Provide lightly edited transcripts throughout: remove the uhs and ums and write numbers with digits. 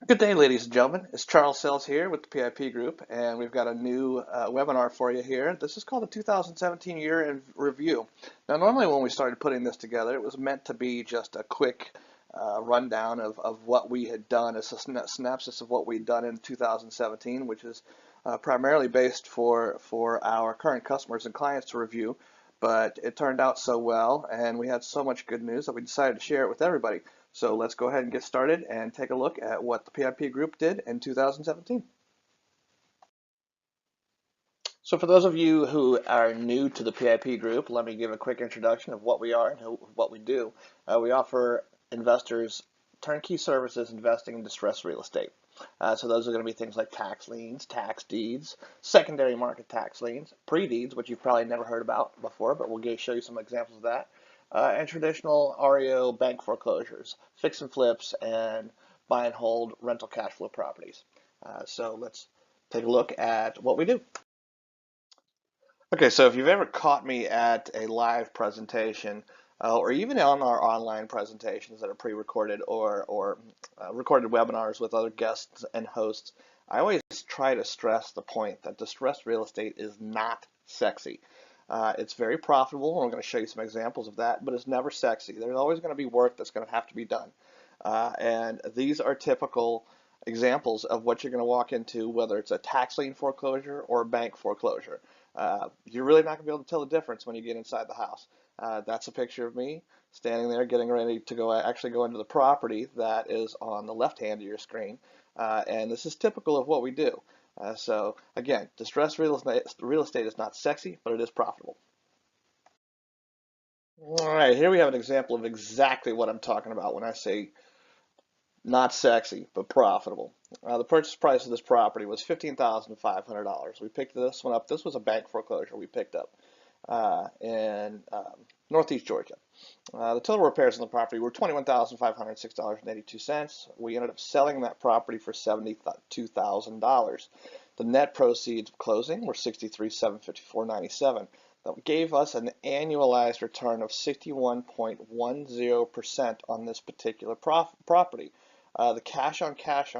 Good day, ladies and gentlemen. It's Charles Sells here with the PIP Group, and we've got a new webinar for you here. This is called the 2017 Year in Review. Now, normally when we started putting this together, it was meant to be just a quick rundown of what we had done, as a synopsis of what we'd done in 2017, which is primarily based for our current customers and clients to review. But it turned out so well, and we had so much good news that we decided to share it with everybody. So let's go ahead and get started and take a look at what the PIP Group did in 2017. So for those of you who are new to the PIP Group, let me give a quick introduction of what we are and what we do. We offer investors turnkey services investing in distressed real estate. So those are going to be things like tax liens, tax deeds, secondary market tax liens, pre-deeds, which you've probably never heard about before, but we'll show you some examples of that, and traditional REO bank foreclosures, fix and flips, and buy and hold rental cash flow properties. So let's take a look at what we do. Okay, so if you've ever caught me at a live presentation, or even on our online presentations that are pre-recorded or recorded webinars with other guests and hosts, I always try to stress the point that distressed real estate is not sexy. It's very profitable, and we're going to show you some examples of that, but it's never sexy. There's always going to be work that's going to have to be done. And these are typical examples of what you're going to walk into, whether it's a tax lien foreclosure or a bank foreclosure. You're really not going to be able to tell the difference when you get inside the house. That's a picture of me standing there getting ready to actually go into the property that is on the left hand of your screen. And this is typical of what we do. So again, distressed real estate is not sexy, but it is profitable. All right, here we have an example of exactly what I'm talking about when I say not sexy, but profitable. The purchase price of this property was $15,500. We picked this one up. This was a bank foreclosure we picked up in Northeast Georgia. The total repairs on the property were $21,506.82. We ended up selling that property for $72,000. The net proceeds of closing were $63,754.97. That gave us an annualized return of 61.10% on this particular property. The cash on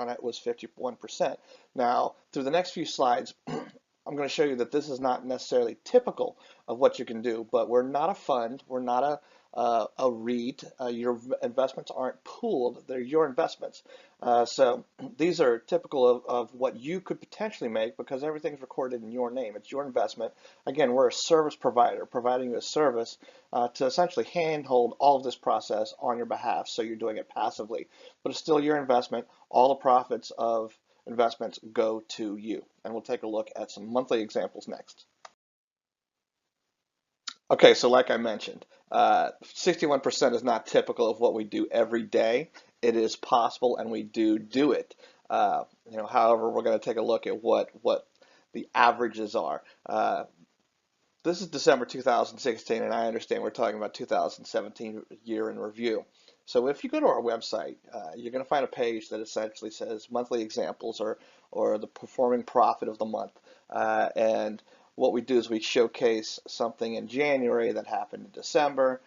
it was 51%. Now, through the next few slides, I'm going to show you that this is not necessarily typical of what you can do, but we're not a fund, we're not a REIT. Your investments aren't pooled, they're your investments. So these are typical of what you could potentially make because everything's recorded in your name. It's your investment. Again, we're a service provider providing you a service to essentially handhold all of this process on your behalf, so you're doing it passively. But it's still your investment. All the profits of investments go to you. And we'll take a look at some monthly examples next. Okay, so like I mentioned, 61% is not typical of what we do every day. It is possible, and we do it. However, we're going to take a look at what the averages are. This is December 2016, and I understand we're talking about 2017 year in review. So if you go to our website, you're going to find a page that essentially says monthly examples or the performing profit of the month. And what we do is we showcase something in January that happened in December,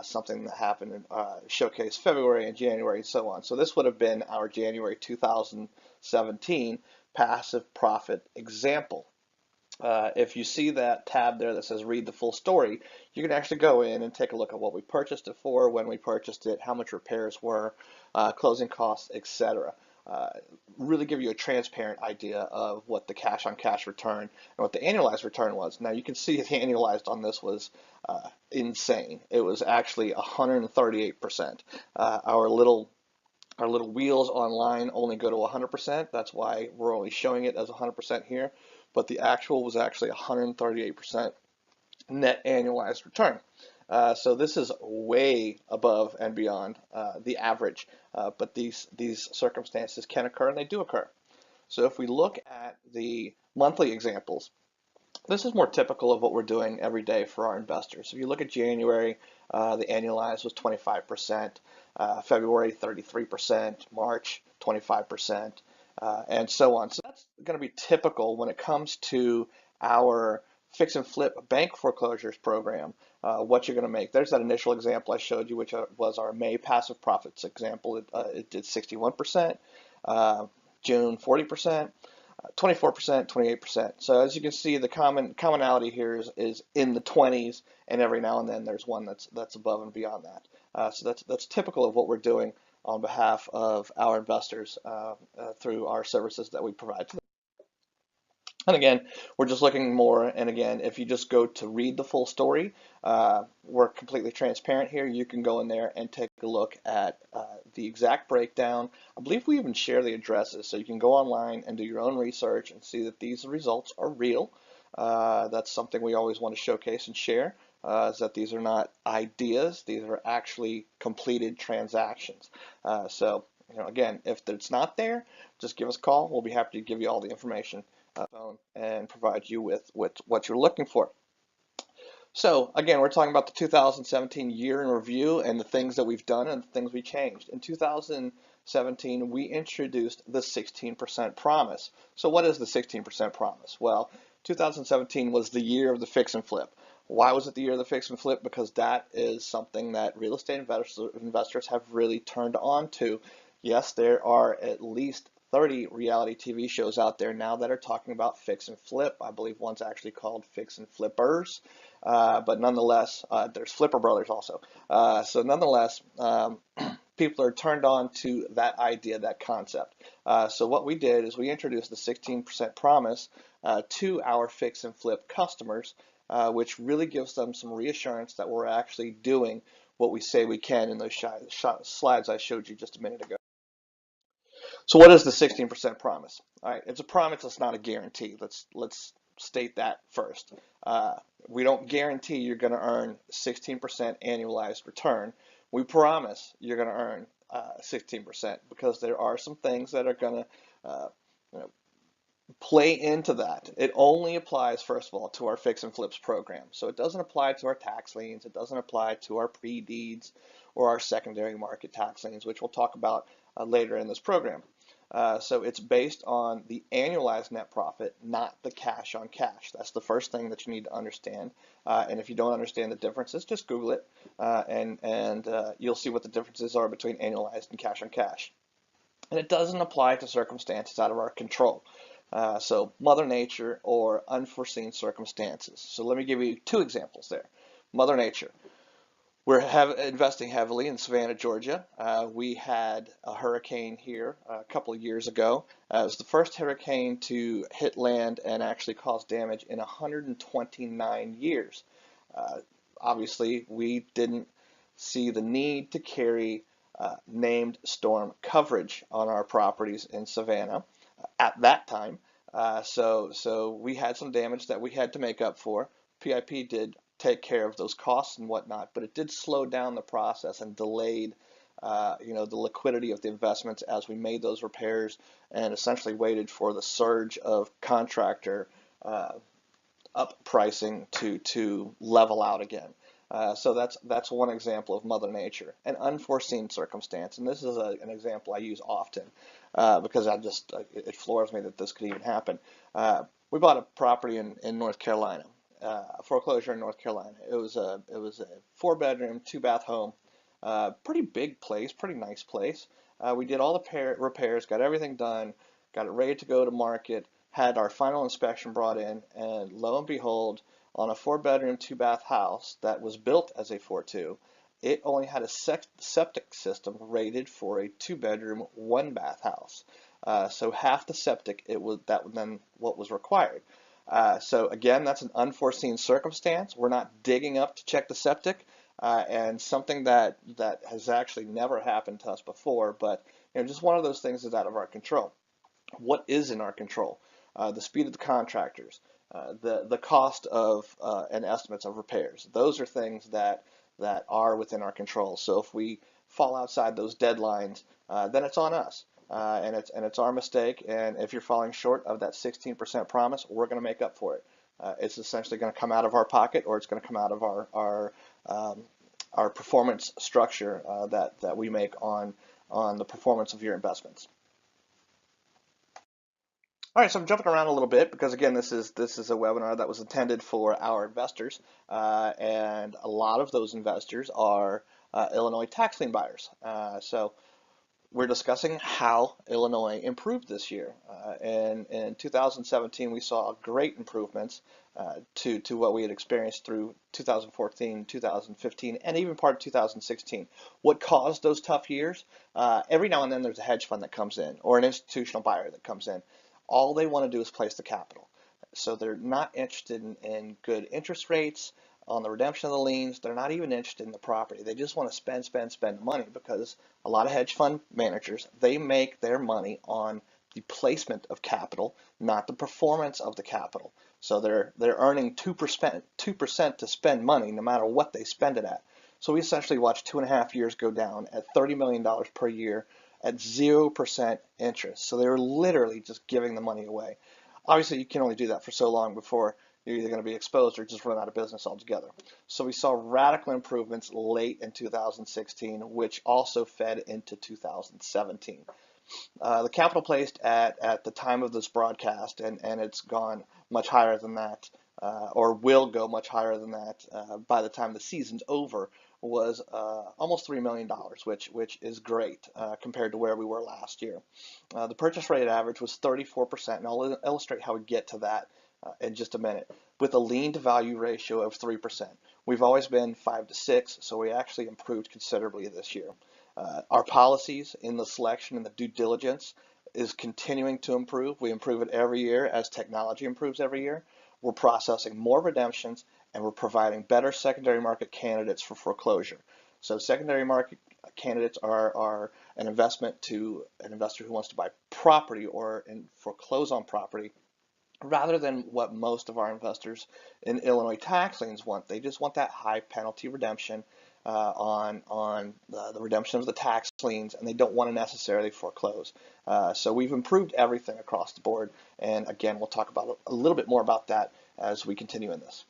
something that happened in showcase February and January and so on. So this would have been our January 2017 passive profit example. If you see that tab there that says read the full story, you can actually go in and take a look at what we purchased it for, when we purchased it, how much repairs were, closing costs, etc. Really give you a transparent idea of what the cash on cash return and what the annualized return was. Now you can see the annualized on this was insane. It was actually 138%. Our little wheels online only go to 100%. That's why we're only showing it as 100% here. But the actual was actually 138% net annualized return. So this is way above and beyond the average. But these circumstances can occur, and they do occur. So if we look at the monthly examples, this is more typical of what we're doing every day for our investors. If you look at January, the annualized was 25%, February 33%, March 25%, and so on. So that's going to be typical when it comes to our fix and flip bank foreclosures program, what you're going to make. There's that initial example I showed you, which was our May passive profits example. It did 61%. June 40%, 24%, 28%. So as you can see, the commonality here is in the 20s, and every now and then there's one that's above and beyond that. So that's typical of what we're doing on behalf of our investors through our services that we provide to them. And again, we're just looking more, and again, if you just go to read the full story, we're completely transparent here. You can go in there and take a look at the exact breakdown. I believe we even share the addresses, so you can go online and do your own research and see that these results are real. That's something we always want to showcase and share, is that these are not ideas, these are actually completed transactions. So, again, if it's not there, just give us a call. We'll be happy to give you all the information phone and provide you with what you're looking for. So again, we're talking about the 2017 year in review and the things that we've done and the things we changed. In 2017, we introduced the 16% promise. So what is the 16% promise? Well, 2017 was the year of the fix and flip. Why was it the year of the fix and flip? Because that is something that real estate investors have really turned on to. Yes, there are at least 30 reality TV shows out there now that are talking about fix and flip. I believe one's actually called Fix and Flippers, but nonetheless, there's Flipper Brothers also. So nonetheless, people are turned on to that idea, that concept. So what we did is we introduced the 16% promise to our fix and flip customers, which really gives them some reassurance that we're actually doing what we say we can in those slides I showed you just a minute ago. So what is the 16% promise? All right, it's a promise, it's not a guarantee. Let's state that first. We don't guarantee you're going to earn 16% annualized return. We promise you're going to earn 16% because there are some things that are going to play into that. It only applies, first of all, to our fix and flips program. So it doesn't apply to our tax liens. It doesn't apply to our pre-deeds or our secondary market tax liens, which we'll talk about later in this program. So it's based on the annualized net profit, not the cash on cash. That's the first thing that you need to understand. And if you don't understand the differences, just Google it, and you'll see what the differences are between annualized and cash on cash. And it doesn't apply to circumstances out of our control. So Mother Nature or unforeseen circumstances. So let me give you two examples there. Mother Nature. We're investing heavily in Savannah, Georgia. We had a hurricane here a couple of years ago. It was the first hurricane to hit land and actually cause damage in 129 years. Obviously, we didn't see the need to carry named storm coverage on our properties in Savannah at that time. So we had some damage that we had to make up for. PIP did take care of those costs and whatnot, but it did slow down the process and delayed the liquidity of the investments as we made those repairs and essentially waited for the surge of contractor up pricing to level out again. So that's one example of Mother Nature, an unforeseen circumstance, and this is an example I use often because it floors me that this could even happen. We bought a property in North Carolina. Foreclosure in North Carolina. It was a 4-bedroom, 2-bath home, pretty big place, pretty nice place. We did all the repairs, got everything done, got it ready to go to market, had our final inspection brought in, and lo and behold, on a 4-bedroom, 2-bath house that was built as a 4.2, it only had a septic system rated for a 2-bedroom, 1-bath house. So half the septic than what was required. So again, that's an unforeseen circumstance. We're not digging up to check the septic, and something that has actually never happened to us before, but just one of those things is out of our control. What is in our control? The speed of the contractors, the cost of and estimates of repairs. Those are things that are within our control. So if we fall outside those deadlines, then it's on us. And it's our mistake, and if you're falling short of that 16% promise, we're going to make up for it. It's essentially going to come out of our pocket, or it's going to come out of our performance structure that we make on the performance of your investments. All right, so I'm jumping around a little bit because again, this is a webinar that was intended for our investors, and a lot of those investors are Illinois tax lien buyers. So we're discussing how Illinois improved this year. And in 2017, we saw great improvements to what we had experienced through 2014, 2015, and even part of 2016. What caused those tough years? Every now and then there's a hedge fund that comes in or an institutional buyer that comes in. All they want to do is place the capital. So they're not interested in good interest rates on the redemption of the liens. They're not even interested in the property. They just want to spend money, because a lot of hedge fund managers, they make their money on the placement of capital, not the performance of the capital. So they're earning 2% to spend money no matter what they spend it at. So we essentially watched 2.5 years go down at $30 million per year at 0% interest. So they were literally just giving the money away. Obviously, you can only do that for so long before you're either going to be exposed or just run out of business altogether. So we saw radical improvements late in 2016, which also fed into 2017. The capital placed at the time of this broadcast, and it's gone much higher than that, or will go much higher than that by the time the season's over, was almost $3 million, which is great compared to where we were last year. The purchase rate average was 34%, and I'll illustrate how we get to that in just a minute, with a lien to value ratio of 3%. We've always been 5 to 6, so we actually improved considerably this year. Our policies in the selection and the due diligence is continuing to improve. We improve it every year as technology improves every year. We're processing more redemptions, and we're providing better secondary market candidates for foreclosure. So secondary market candidates are an investment to an investor who wants to buy property or foreclose on property, rather than what most of our investors in Illinois tax liens want. They just want that high penalty redemption on the redemption of the tax liens, and they don't want to necessarily foreclose. So we've improved everything across the board, and again, we'll talk about a little bit more about that as we continue in this.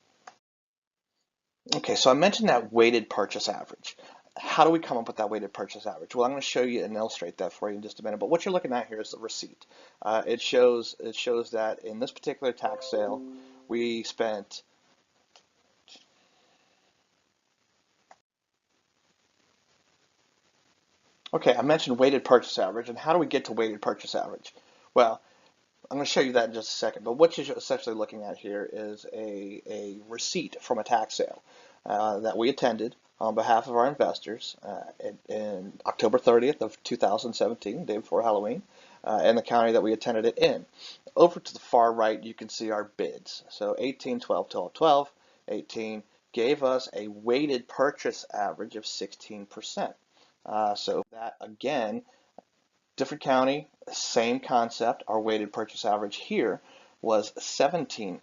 Okay, so I mentioned that weighted purchase average. How do we come up with that weighted purchase average? Well, I'm going to show you and illustrate that for you in just a minute. But what you're looking at here is the receipt. It shows that in this particular tax sale, we spent Okay, I mentioned weighted purchase average, and how do we get to weighted purchase average? Well, I'm going to show you that in just a second, but what you're essentially looking at here is a receipt from a tax sale that we attended on behalf of our investors in October 30th of 2017, day before Halloween, in the county that we attended it in. Over to the far right, you can see our bids. So 18, 12, 12, 12, 18 gave us a weighted purchase average of 16%. So that, again, different county, same concept. Our weighted purchase average here was 17%.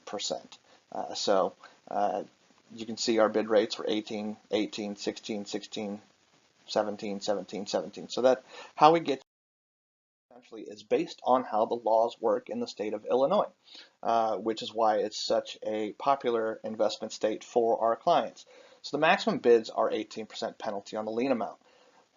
You can see our bid rates were 18, 18, 16, 16, 17, 17, 17. So that how we get essentially is based on how the laws work in the state of Illinois, which is why it's such a popular investment state for our clients. So the maximum bids are 18% penalty on the lien amount.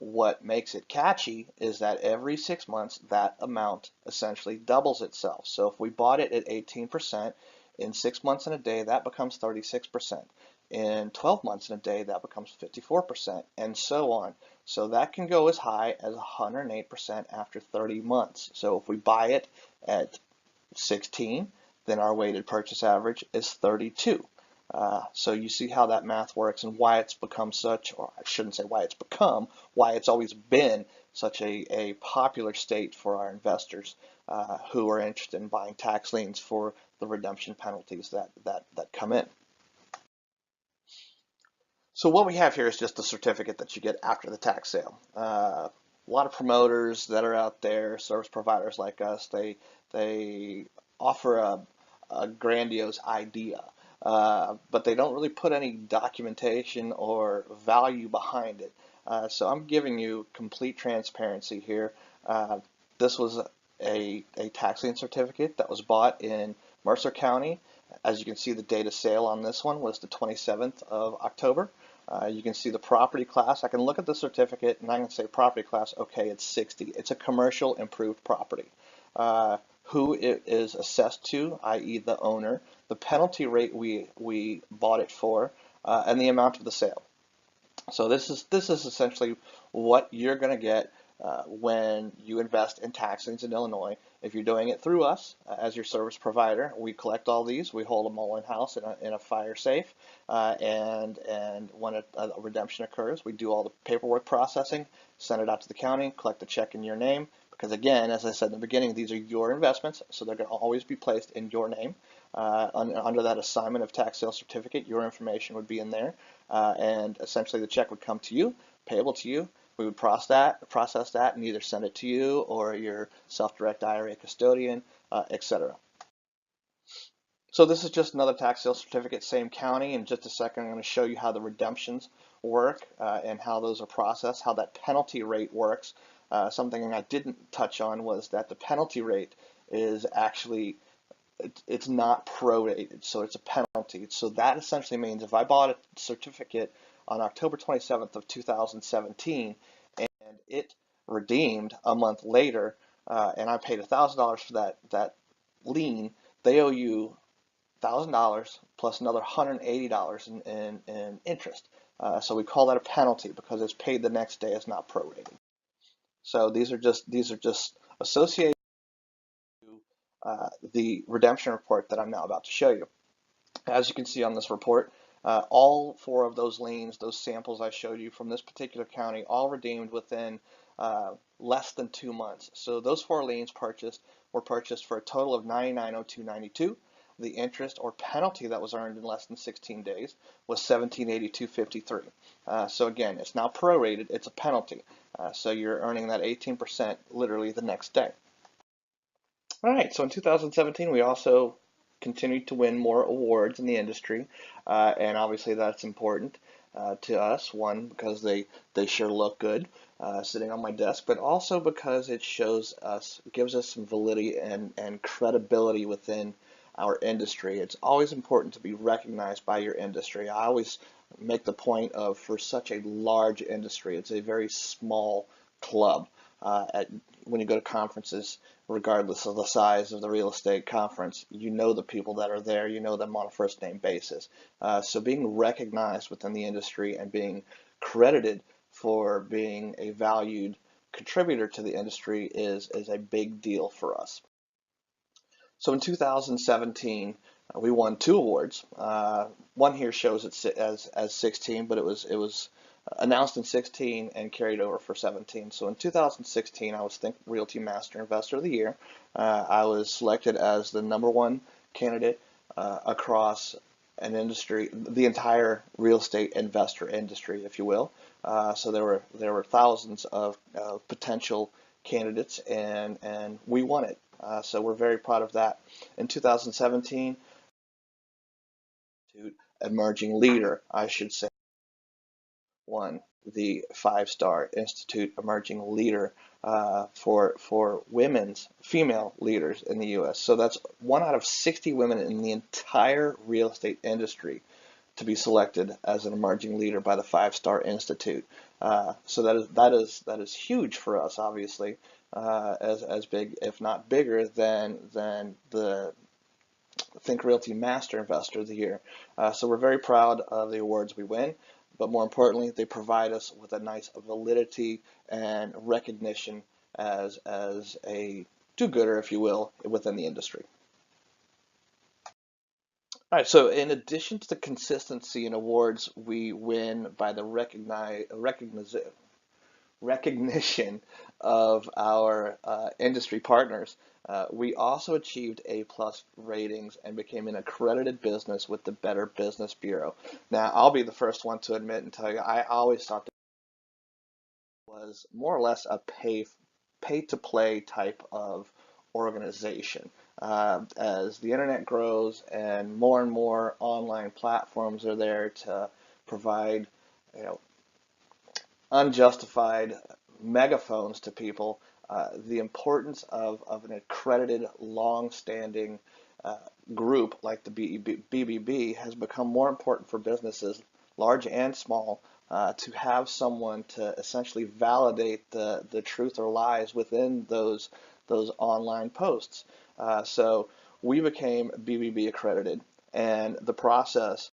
What makes it catchy is that every 6 months that amount essentially doubles itself. So if we bought it at 18%, in 6 months and a day that becomes 36%. In 12 months and a day that becomes 54%, and so on. So that can go as high as 108% after 30 months. So if we buy it at 16, then our weighted purchase average is 32. So you see how that math works and why it's become such, or I shouldn't say why it's become, why it's always been such a popular state for our investors who are interested in buying tax liens for the redemption penalties that come in. So what we have here is just a certificate that you get after the tax sale. A lot of promoters that are out there, service providers like us, they offer a grandiose idea. But they don't really put any documentation or value behind it. So I'm giving you complete transparency here. This was a tax lien certificate that was bought in Mercer County. As you can see, the date of sale on this one was the 27th of October. You can see the property class. I can look at the certificate and I can say property class, okay, it's 60. It's a commercial improved property. Who it is assessed to, i.e. the owner, the penalty rate we bought it for, and the amount of the sale. So this is essentially what you're going to get when you invest in tax liens in Illinois. If you're doing it through us as your service provider, we collect all these. We hold them all in-house in a fire safe. And when a redemption occurs, we do all the paperwork processing, send it out to the county, collect the check in your name. Because again, as I said in the beginning, these are your investments, so they're going to always be placed in your name. Under that assignment of tax sale certificate, your information would be in there, and essentially the check would come to you, payable to you. We would process that, and either send it to you or your self-direct IRA custodian, etc. So this is just another tax sale certificate, same county. In just a second, I'm going to show you how the redemptions work and how those are processed, how that penalty rate works. Something I didn't touch on was that the penalty rate is actually, it's not prorated, so it's a penalty. So that essentially means if I bought a certificate on October 27th of 2017 and it redeemed a month later, and I paid $1,000 for that lien, they owe you $1,000 plus another $180 in interest. So we call that a penalty because it's paid the next day. It's not prorated. So these are just associated to the redemption report that I'm now about to show you. As you can see on this report, all four of those liens, those samples I showed you from this particular county, all redeemed within less than 2 months. So those four liens were purchased for a total of $99.0292. The interest or penalty that was earned in less than 16 days was $1782.53. So again, it's not prorated, it's a penalty. So you're earning that 18% literally the next day. All right, so in 2017, we also continued to win more awards in the industry, and obviously that's important to us. One, because they sure look good sitting on my desk, but also because it gives us some validity and credibility within our industry. It's always important to be recognized by your industry. I always make the point of, for such a large industry, it's a very small club. When you go to conferences, regardless of the size of the real estate conference, you know the people that are there, you know them on a first name basis. So being recognized within the industry and being credited for being a valued contributor to the industry is a big deal for us. So in 2017, we won 2 awards. One here shows it as 16, but it was announced in 16 and carried over for 17. So in 2016, I was Think Realty Master Investor of the Year. I was selected as the #1 candidate across an industry, the entire real estate investor industry, if you will. So there were thousands of potential candidates, and we won it. So we're very proud of that. In 2017, emerging leader, I should say, won the 5-star Institute Emerging Leader for female leaders in the U.S. So that's 1 out of 60 women in the entire real estate industry to be selected as an emerging leader by the 5-Star Institute. So that is huge for us, obviously, as big, if not bigger, than the Think Realty Master Investor of the Year. So we're very proud of the awards we win, but more importantly, they provide us with a nice validity and recognition as a do-gooder, if you will, within the industry. All right, so in addition to the consistency in awards we win by the recognition of our industry partners, we also achieved A+ ratings and became an accredited business with the Better Business Bureau. Now, I'll be the first one to admit and tell you, I always thought that was more or less a pay-to-play type of organization. As the internet grows and more online platforms are there to provide, unjustified megaphones to people, the importance of an accredited, long-standing group like the BBB has become more important for businesses, large and small, to have someone to essentially validate the truth or lies within those online posts. So we became BBB accredited, and the process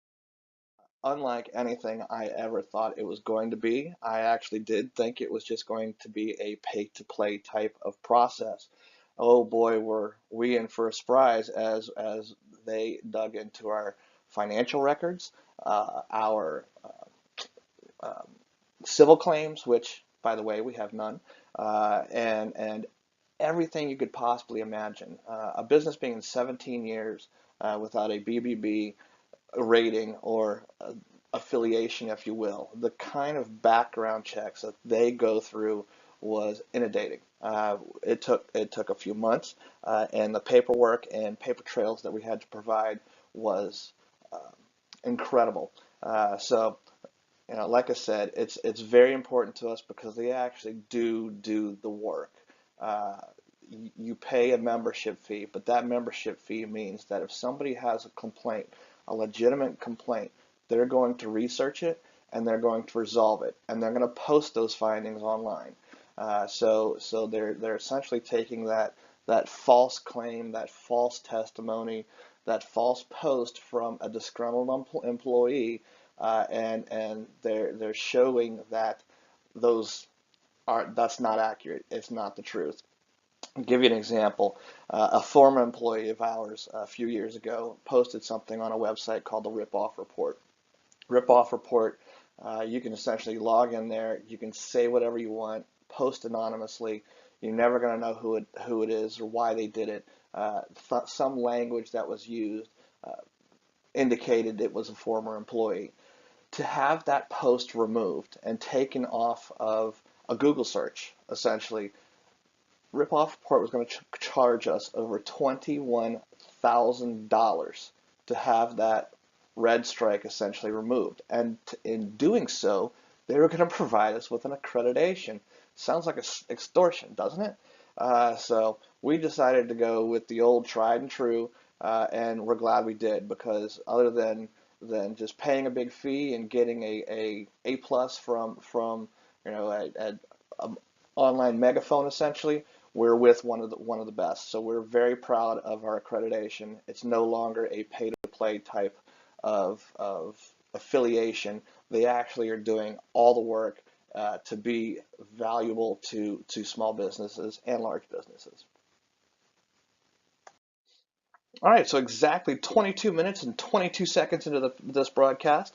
unlike anything I ever thought it was going to be. I actually did think it was just going to be a pay-to-play type of process. Oh boy, were we in for a surprise as they dug into our financial records, our um, civil claims, which, by the way, we have none, and everything you could possibly imagine. A business being in 17 years without a BBB rating or affiliation, if you will, the kind of background checks that they go through was inundating. It took a few months, and the paperwork and paper trails that we had to provide was uh, incredible. So like I said, it's very important to us because they actually do the work. Uh, you pay a membership fee, but that membership fee means that if somebody has a complaint, a legitimate complaint, they're going to research it and they're going to resolve it, and they're going to post those findings online. So they're essentially taking that false claim, that false testimony, that false post from a disgruntled employee, and they're showing that those that's not accurate. It's not the truth. I'll give you an example. A former employee of ours a few years ago posted something on a website called the Rip-Off Report. Rip-Off Report, you can essentially log in there, you can say whatever you want, post anonymously. You're never going to know who it is or why they did it. Some language that was used uh, indicated it was a former employee. To have that post removed and taken off of a Google search, essentially, Ripoff Report was going to charge us over $21,000 to have that red strike essentially removed. And in doing so, they were going to provide us with an accreditation. Sounds like extortion, doesn't it? So we decided to go with the old tried and true, and we're glad we did because other than just paying a big fee and getting a plus from a online megaphone essentially, we're with one of the best. So we're very proud of our accreditation. It's no longer a pay-to-play type of affiliation. They actually are doing all the work to be valuable to small businesses and large businesses. All right, so exactly 22 minutes and 22 seconds into this broadcast,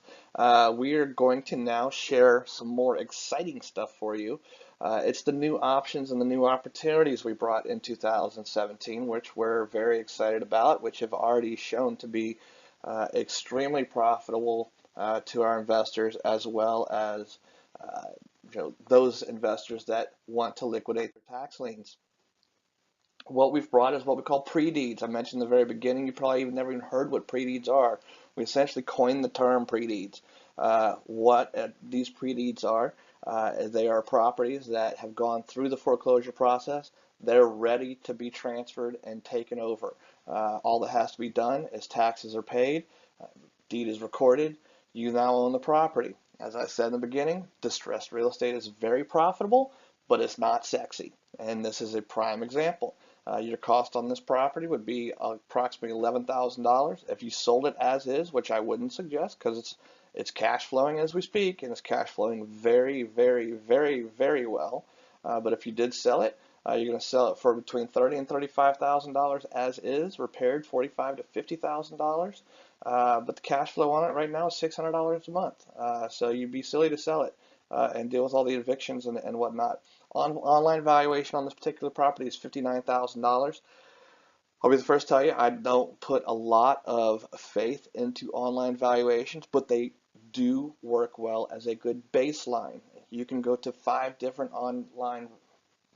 we are going to now share some more exciting stuff for you. It's the new options and the new opportunities we brought in 2017, which we're very excited about, which have already shown to be extremely profitable to our investors as well as those investors that want to liquidate their tax liens. What we've brought is what we call pre-deeds. I mentioned in the very beginning, you probably even never even heard what pre-deeds are. We essentially coined the term pre-deeds. What these pre-deeds are, they are properties that have gone through the foreclosure process. They're ready to be transferred and taken over. All that has to be done is taxes are paid, deed is recorded, you now own the property. As I said in the beginning, distressed real estate is very profitable, but it's not sexy. And this is a prime example. Your cost on this property would be approximately $11,000 if you sold it as is, which I wouldn't suggest because it's cash flowing as we speak, and it's cash flowing very, very, very, very well. But if you did sell it, you're going to sell it for between $30,000 and $35,000 as is, repaired $45,000 to $50,000. But the cash flow on it right now is $600 a month. So you'd be silly to sell it and deal with all the evictions and whatnot. Online valuation on this particular property is $59,000. I'll be the first to tell you, I don't put a lot of faith into online valuations, but they do work well as a good baseline. You can go to 5 different online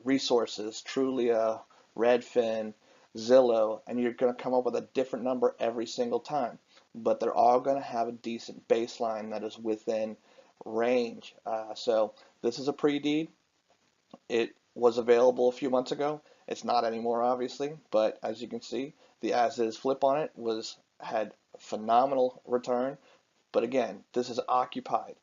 resources, Trulia, Redfin, Zillow, and you're going to come up with a different number every single time. But they're all going to have a decent baseline that is within range. So this is a pre-deed. It was available a few months ago. It's not anymore, obviously, but as you can see, the as-is flip on it had phenomenal return. But again, this is occupied.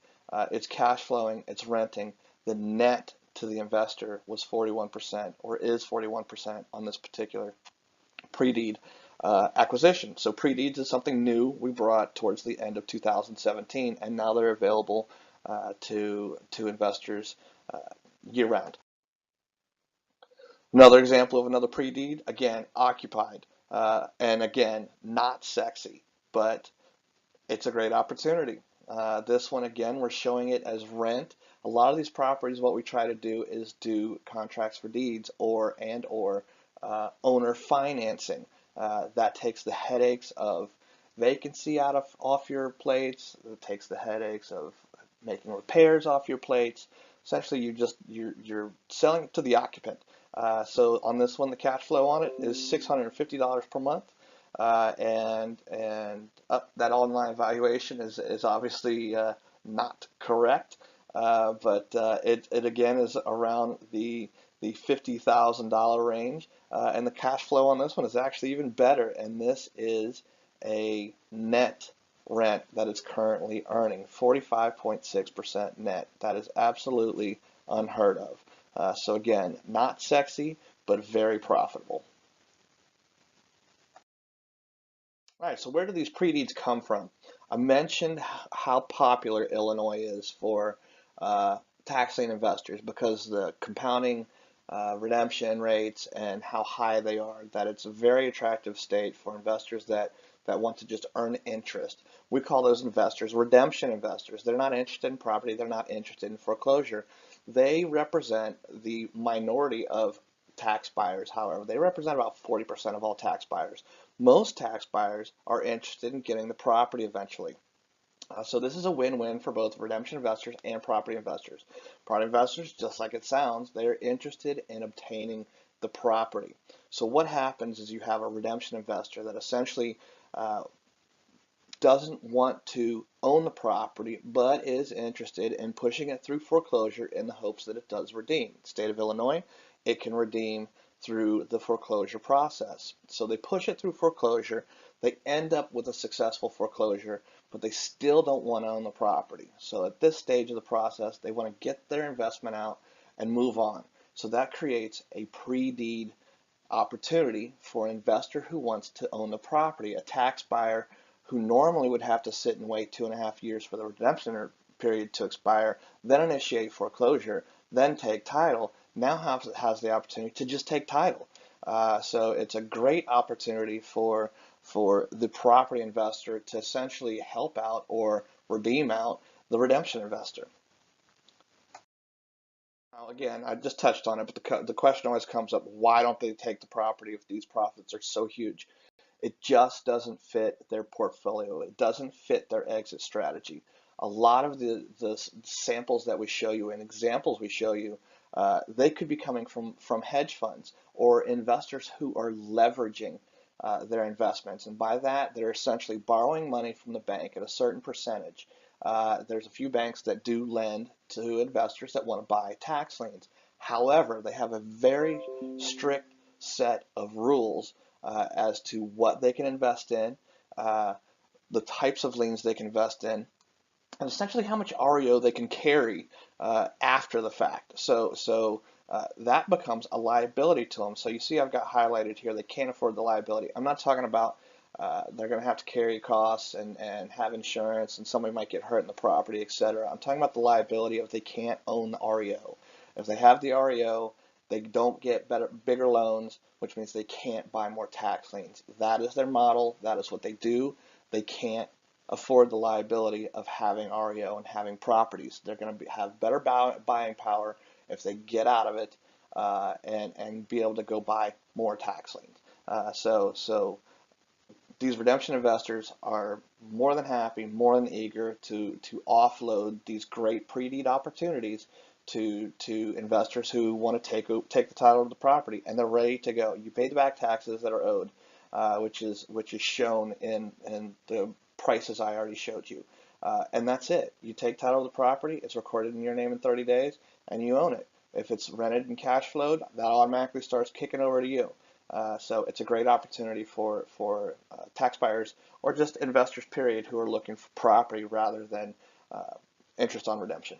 It's cash flowing. It's renting. The net to the investor was 41% or is 41% on this particular pre-deed. acquisition. So pre-deeds is something new we brought towards the end of 2017, and now they're available to investors year round. Another example of another pre-deed, again, occupied, and again, not sexy, but it's a great opportunity. This one, again, we're showing it as rent. A lot of these properties, what we try to do is do contracts for deeds or owner financing. That takes the headaches of vacancy off your plates. It takes the headaches of making repairs off your plates. Essentially, you're selling it to the occupant. So on this one, the cash flow on it is $650 per month. That online valuation is obviously not correct, but it again is around the $50,000 range, and the cash flow on this one is actually even better. And this is a net rent that it's currently earning 45.6% net. That is absolutely unheard of. So again, not sexy, but very profitable. All right, so where do these pre-deeds come from? I mentioned how popular Illinois is for tax lien investors because the compounding redemption rates and how high they are, that it's a very attractive state for investors that want to just earn interest. We call those investors redemption investors. They're not interested in property. They're not interested in foreclosure. They represent the minority of tax buyers, however. They represent about 40% of all tax buyers. Most tax buyers are interested in getting the property eventually. So this is a win-win for both redemption investors and property investors. Property investors, just like it sounds, they're interested in obtaining the property. So what happens is you have a redemption investor that essentially doesn't want to own the property, but is interested in pushing it through foreclosure in the hopes that it does redeem. State of Illinois, it can redeem through the foreclosure process. So they push it through foreclosure, they end up with a successful foreclosure, but they still don't want to own the property. So at this stage of the process, they want to get their investment out and move on. So that creates a pre-deed opportunity for an investor who wants to own the property, a tax buyer who normally would have to sit and wait 2.5 years for the redemption period to expire, then initiate foreclosure, then take title, now has the opportunity to just take title. So it's a great opportunity for the property investor to essentially help out or redeem out the redemption investor. Now, again, I just touched on it, but the question always comes up, why don't they take the property if these profits are so huge? It just doesn't fit their portfolio. It doesn't fit their exit strategy. A lot of the samples that we show you and examples we show you, they could be coming from hedge funds or investors who are leveraging their investments. And by that, they're essentially borrowing money from the bank at a certain percentage. There's a few banks that do lend to investors that want to buy tax liens. However, they have a very strict set of rules as to what they can invest in, the types of liens they can invest in, and essentially how much REO they can carry after the fact. So that becomes a liability to them. So you see I've got highlighted here, they can't afford the liability. I'm not talking about they're going to have to carry costs and have insurance and somebody might get hurt in the property, etc. I'm talking about the liability if they can't own the REO. If they have the REO, they don't get bigger loans, which means they can't buy more tax liens. That is their model. That is what they do. They can't afford the liability of having REO and having properties. They're going to have better buying power if they get out of it and be able to go buy more tax liens. So these redemption investors are more than happy, more than eager to offload these great pre-deed opportunities to investors who want to take the title of the property, and they're ready to go. You pay the back taxes that are owed, which is shown in the prices I already showed you, and that's it. You take title of the property, it's recorded in your name in 30 days, and you own it. If it's rented and cash flowed, that automatically starts kicking over to you. So it's a great opportunity for tax buyers or just investors, period, who are looking for property rather than interest on redemption.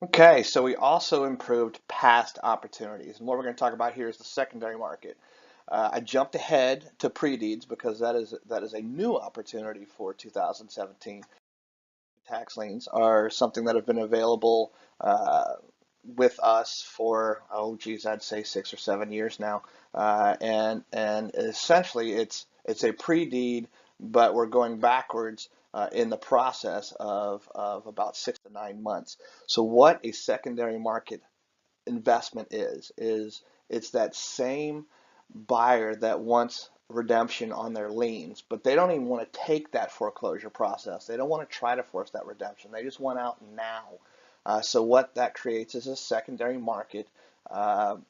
Okay, so we also improved past opportunities. And what we're going to talk about here is the secondary market. I jumped ahead to pre-deeds because that is a new opportunity for 2017. Tax liens are something that have been available with us for, oh geez, I'd say 6 or 7 years now, and essentially it's a pre-deed, but we're going backwards in the process of about 6 to 9 months. So what a secondary market investment is it's that same buyer that wants redemption on their liens, but they don't even want to take that foreclosure process. They don't want to try to force that redemption. They just want out now. So what that creates is a secondary market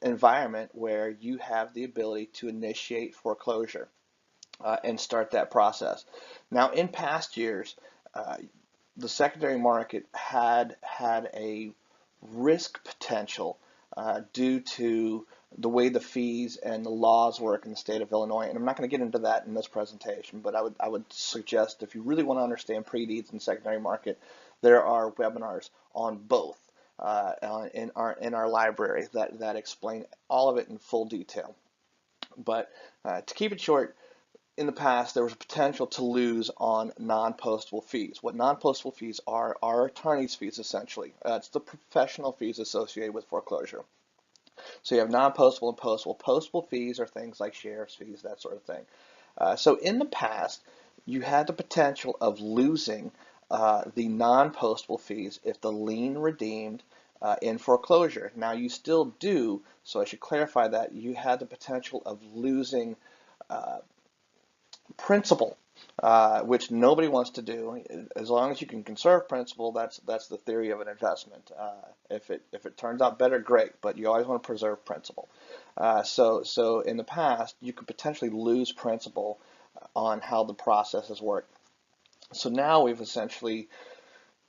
environment where you have the ability to initiate foreclosure and start that process. Now, in past years, uh, the secondary market had a risk potential due to the way the fees and the laws work in the state of Illinois. And I'm not going to get into that in this presentation, but I would suggest if you really want to understand pre-deeds and secondary market, there are webinars on both in our library that explain all of it in full detail. But to keep it short, in the past, there was a potential to lose on non-postable fees. What non-postable fees are attorney's fees, essentially. It's the professional fees associated with foreclosure. So you have non-postable and postable. Postable fees are things like sheriff's fees, that sort of thing. So in the past, you had the potential of losing the non-postable fees if the lien redeemed in foreclosure. Now you still do, so I should clarify that you had the potential of losing uh, principal, which nobody wants to do. As long as you can conserve principal, that's the theory of an investment. If it turns out better, great, but you always want to preserve principal. So in the past, you could potentially lose principal on how the processes work. So now we've essentially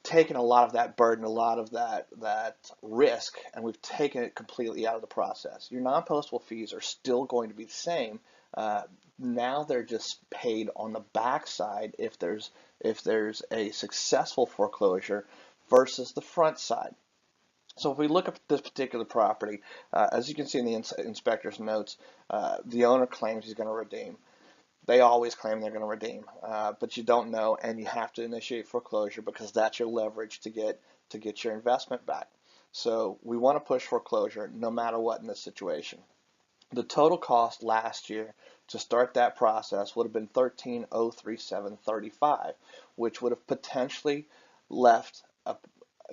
taken a lot of that burden, a lot of that risk, and we've taken it completely out of the process. Your non-postable fees are still going to be the same. Uh, Now they're just paid on the backside if there's a successful foreclosure versus the front side. So if we look at this particular property, as you can see in the inspector's notes, the owner claims he's going to redeem. They always claim they're going to redeem, but you don't know, and you have to initiate foreclosure because that's your leverage to get your investment back. So we want to push foreclosure no matter what in this situation. The total cost last year to start that process would have been $13,037.35, which would have potentially left a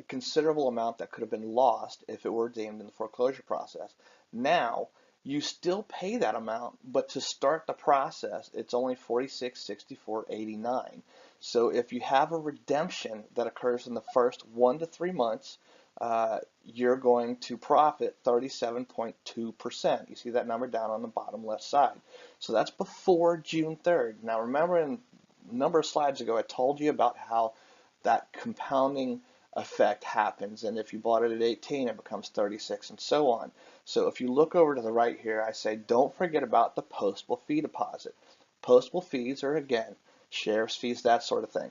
considerable amount that could have been lost if it were deemed in the foreclosure process. Now, you still pay that amount, but to start the process, it's only $46.64.89. So if you have a redemption that occurs in the first 1 to 3 months, you're going to profit 37.2%. You see that number down on the bottom left side. So that's before June 3rd. Now remember, in a number of slides ago, I told you about how that compounding effect happens, and if you bought it at 18, it becomes 36, and so on. So if you look over to the right here, I say don't forget about the postable fee deposit. Postable fees are, again, sheriff's fees, that sort of thing.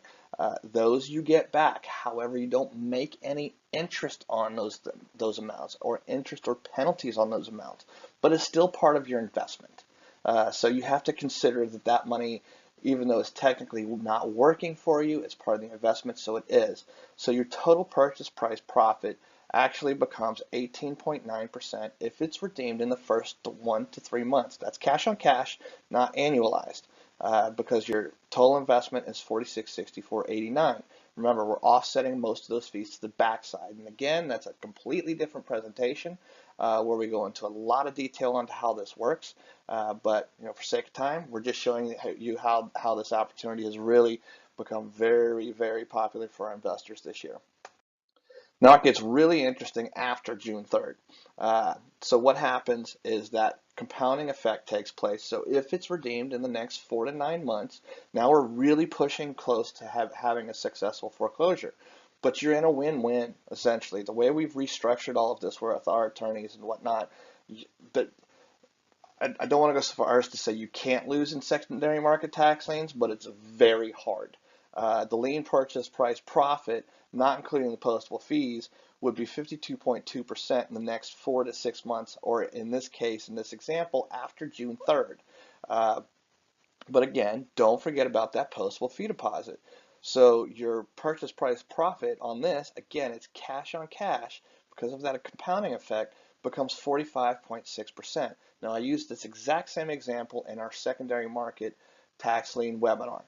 Those you get back. However, you don't make any interest on those amounts, or interest or penalties on those amounts, but it's still part of your investment. So you have to consider that money, even though it's technically not working for you, it's part of the investment, so it is. So your total purchase price profit actually becomes 18.9% if it's redeemed in the first 1 to 3 months. That's cash on cash, not annualized, because your total investment is $46.64.89. Remember, we're offsetting most of those fees to the backside. And again, that's a completely different presentation where we go into a lot of detail on how this works. But for sake of time, we're just showing you how this opportunity has really become very, very popular for our investors this year. Now it gets really interesting after June 3rd. So what happens is that compounding effect takes place. So if it's redeemed in the next 4 to 9 months, now we're really pushing close to having a successful foreclosure. But you're in a win-win, essentially. The way we've restructured all of this with our attorneys and whatnot, that I don't want to go so far as to say you can't lose in secondary market tax liens, but it's very hard. The lien purchase price profit not including the postable fees, would be 52.2% in the next 4 to 6 months, or in this case, in this example, after June 3rd. But again, don't forget about that postable fee deposit. So your purchase price profit on this, again, it's cash on cash because of that compounding effect, becomes 45.6%. Now, I used this exact same example in our secondary market tax lien webinar.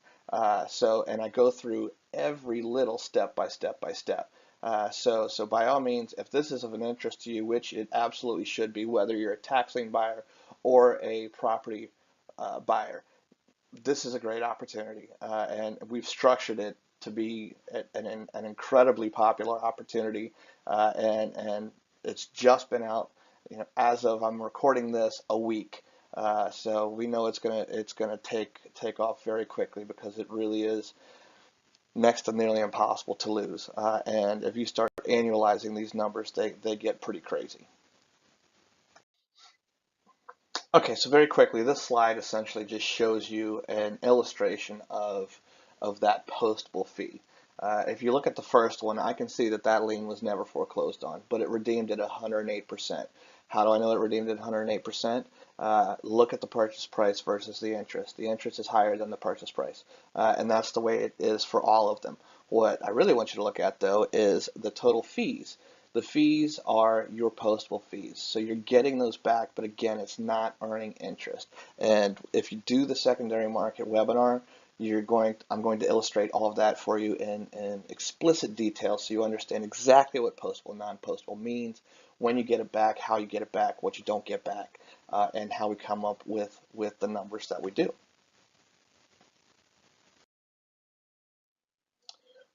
And I go through every little step by step by step. So by all means, if this is of an interest to you, which it absolutely should be, whether you're a tax lien buyer or a property buyer, this is a great opportunity, and we've structured it to be an incredibly popular opportunity, and it's just been out, as of I'm recording this, a week. So we know it's gonna take off very quickly because it really is next to nearly impossible to lose. And if you start annualizing these numbers, they get pretty crazy. Okay, so very quickly, this slide essentially just shows you an illustration of that postable fee. If you look at the first one, I can see that that lien was never foreclosed on, but it redeemed at 108%. How do I know it redeemed at 108%? Look at the purchase price versus the interest. The interest is higher than the purchase price, and that's the way it is for all of them. What I really want you to look at, though, is the total fees. The fees are your postable fees. So you're getting those back, but again, it's not earning interest. And if you do the secondary market webinar, I'm going to illustrate all of that for you in explicit detail so you understand exactly what postable and non-postable means, when you get it back, how you get it back, what you don't get back, and how we come up with the numbers that we do.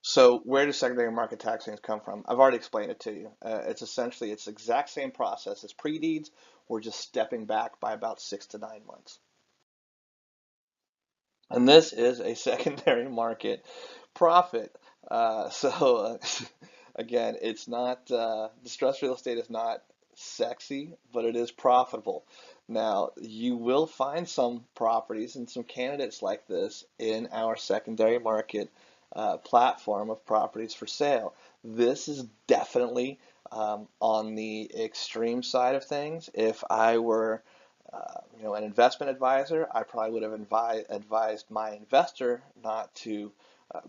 So where do secondary market tax liens come from? I've already explained it to you. It's the exact same process as pre-deeds. We're just stepping back by about 6 to 9 months. And this is a secondary market profit. Again, it's not, distressed real estate is not sexy, but it is profitable. Now, you will find some properties and some candidates like this in our secondary market platform of properties for sale. This is definitely on the extreme side of things. If I were an investment advisor, I probably would have advised my investor not to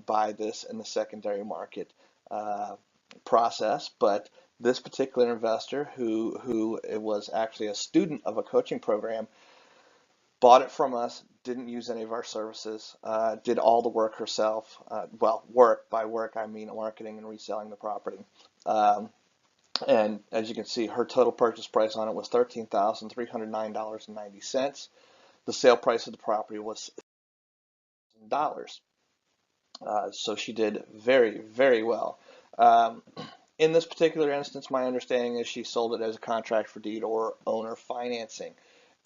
buy this in the secondary market process. But this particular investor, who was actually a student of a coaching program, bought it from us, didn't use any of our services, did all the work herself. Well, by work I mean marketing and reselling the property. And as you can see, her total purchase price on it was $13,309.90. The sale price of the property was $1,000. So she did very, very well. In this particular instance, my understanding is she sold it as a contract for deed or owner financing.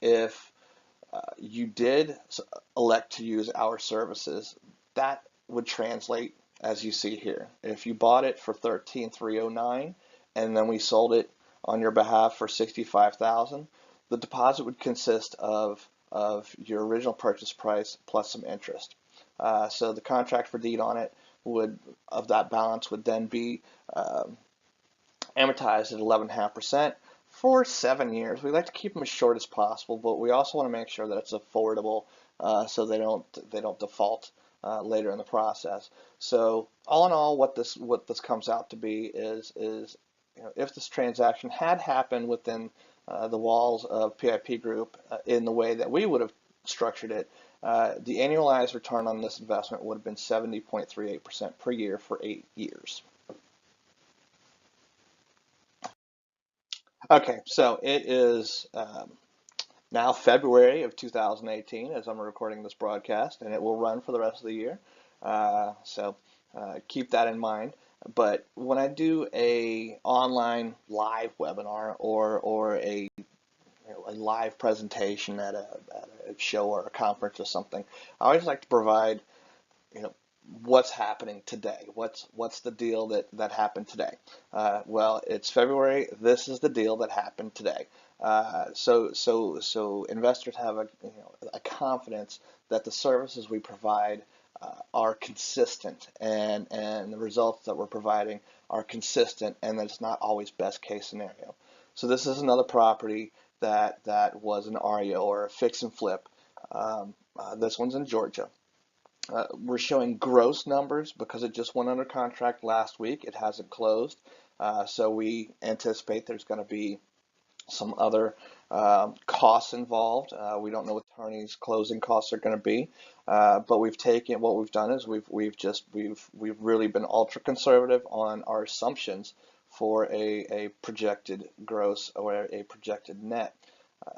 If you did elect to use our services, that would translate as you see here. If you bought it for $13,309 and then we sold it on your behalf for $65,000, the deposit would consist of your original purchase price plus some interest. So the contract for deed on it of that balance would then be amortized at 11.5% for 7 years. We like to keep them as short as possible, but we also want to make sure that it's affordable so they don't default later in the process. So all in all, what this comes out to be is if this transaction had happened within the walls of PIP Group in the way that we would have structured it, the annualized return on this investment would have been 70.38% per year for 8 years. Okay, so it is now February of 2018 as I'm recording this broadcast, and it will run for the rest of the year. So keep that in mind. But when I do a online live webinar or a live presentation at a show or a conference or something, I always like to provide what's happening today. What's the deal that happened today? Well, it's February. This is the deal that happened today. So investors have a confidence that the services we provide are consistent, and the results that we're providing are consistent, and that it's not always best case scenario. So this is another property that was an REO, or a fix and flip. This one's in Georgia. We're showing gross numbers because it just went under contract last week. It hasn't closed, so we anticipate there's going to be some other costs involved. We don't know what attorneys' closing costs are going to be, but what we've done is we've really been ultra conservative on our assumptions for a projected gross or a projected net.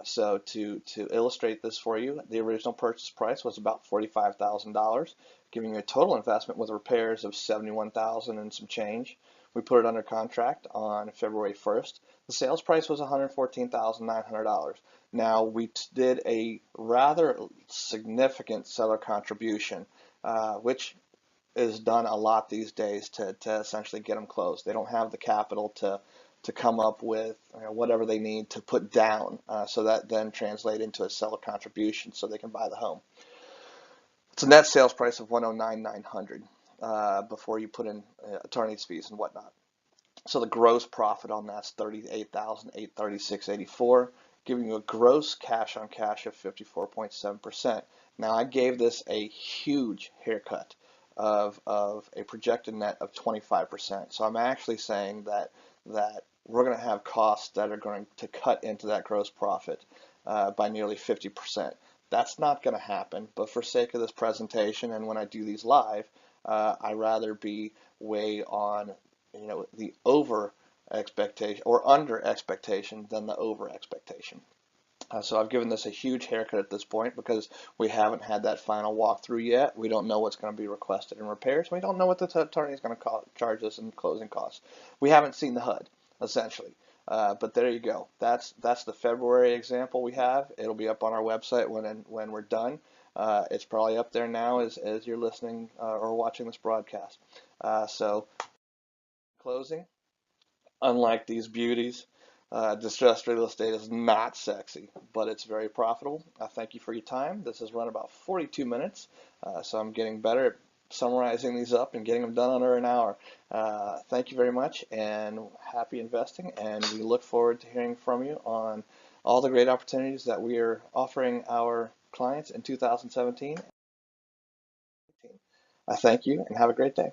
So to illustrate this for you, the original purchase price was about $45,000, giving you a total investment with repairs of $71,000 and some change. We put it under contract on February 1st. The sales price was $114,900. Now, we did a rather significant seller contribution, which is done a lot these days to essentially get them closed. They don't have the capital to come up with whatever they need to put down, so that then translate into a seller contribution so they can buy the home. It's a net sales price of $109,900 before you put in attorney's fees and whatnot. So the gross profit on that's $38,836.84, giving you a gross cash on cash of 54.7%. Now, I gave this a huge haircut of a projected net of 25%. So I'm actually saying that we're going to have costs that are going to cut into that gross profit by nearly 50%. That's not going to happen, but for sake of this presentation and when I do these live, I rather be way on the over expectation or under expectation than the over expectation. So I've given this a huge haircut at this point because we haven't had that final walkthrough yet. We don't know what's going to be requested in repairs. We don't know what the attorney is going to charge us in closing costs. We haven't seen the HUD, essentially. But there you go. That's the February example we have. It'll be up on our website when we're done. It's probably up there now as you're listening or watching this broadcast. So closing, unlike these beauties, distressed real estate is not sexy, but it's very profitable. Thank you for your time. This has run about 42 minutes, so I'm getting better at summarizing these up and getting them done under an hour. Thank you very much, and happy investing, and we look forward to hearing from you on all the great opportunities that we are offering our clients in 2017. I thank you, and have a great day.